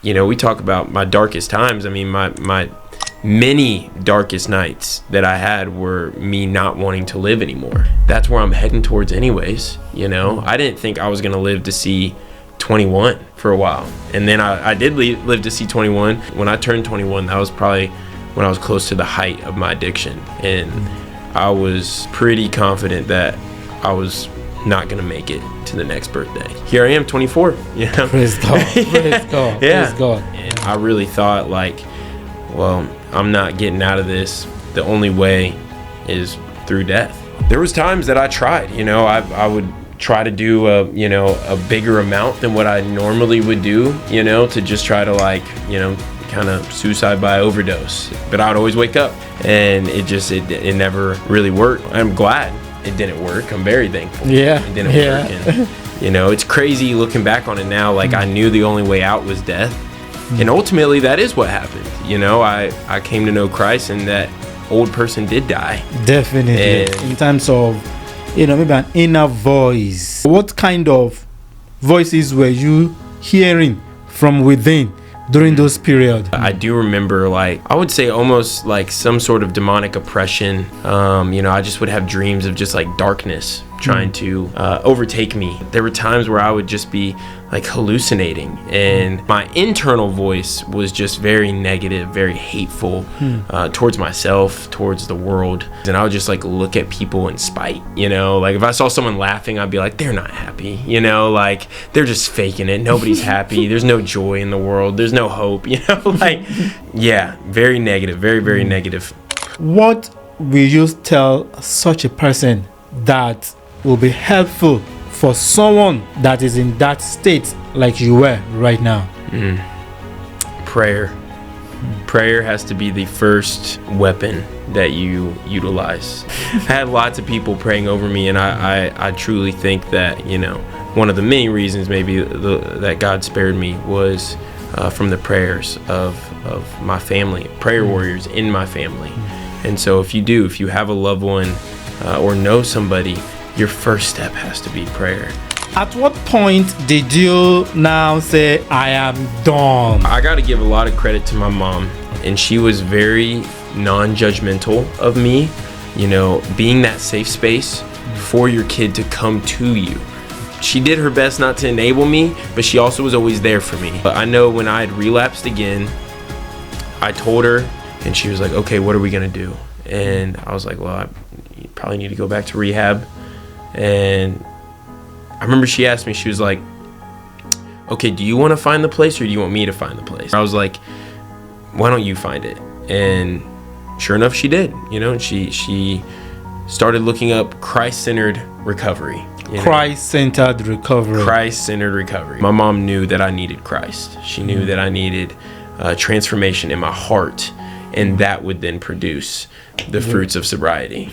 you know, we talk about my darkest times. I mean, my many darkest nights that I had were me not wanting to live anymore. That's where I'm heading towards anyways, you know. I didn't think I was going to live to see 21 for a while. And then I did live to see 21. When I turned 21, that was probably when I was close to the height of my addiction. And I was pretty confident that I was not going to make it to the next birthday. Here I am, 24, you know. Praise God. Praise God. Yeah. Praise God. And I really thought, like, well, I'm not getting out of this. The only way is through death. There was times that I tried, you know, I would try to do a bigger amount than what I normally would do, you know, to just try to, like, you know, kind of suicide by overdose. But I would always wake up, and it never really worked. I'm glad it didn't work. I'm very thankful. Yeah. It didn't work. And, you know, it's crazy looking back on it now. Like, I knew the only way out was death. And ultimately, that is what happened. You know, I came to know Christ, and that old person did die. Definitely. And in terms of, you know, maybe an inner voice. What kind of voices were you hearing from within during those periods? I do remember, like, I would say almost like some sort of demonic oppression. You know, I just would have dreams of just like darkness trying to overtake me. There were times where I would just be like hallucinating, and my internal voice was just very negative, very hateful towards myself, towards the world. And I would just like look at people in spite, you know, like if I saw someone laughing, I'd be like, they're not happy, you know, like they're just faking it. Nobody's happy. There's no joy in the world. There's no hope, you know, like, yeah, very negative, very, very negative. What will you tell such a person that will be helpful for someone that is in that state like you were right now? Prayer. Prayer has to be the first weapon that you utilize. I had lots of people praying over me, and I truly think that, you know, one of the main reasons maybe that God spared me was from the prayers of my family, prayer warriors in my family. And so if you have a loved one or know somebody, your first step has to be prayer. At what point did you now say, I am done? I got to give a lot of credit to my mom, and she was very non-judgmental of me, you know, being that safe space for your kid to come to you. She did her best not to enable me, but she also was always there for me. But I know when I had relapsed again, I told her, and she was like, okay, what are we going to do? And I was like, well, you probably need to go back to rehab. And I remember she asked me, she was like, okay, do you want to find the place, or do you want me to find the place? I was like, why don't you find it? And sure enough, she did. You know, she started looking up Christ-centered recovery. Christ-centered recovery. Christ-centered recovery. My mom knew that I needed Christ. She knew that I needed transformation in my heart, and that would then produce the fruits of sobriety.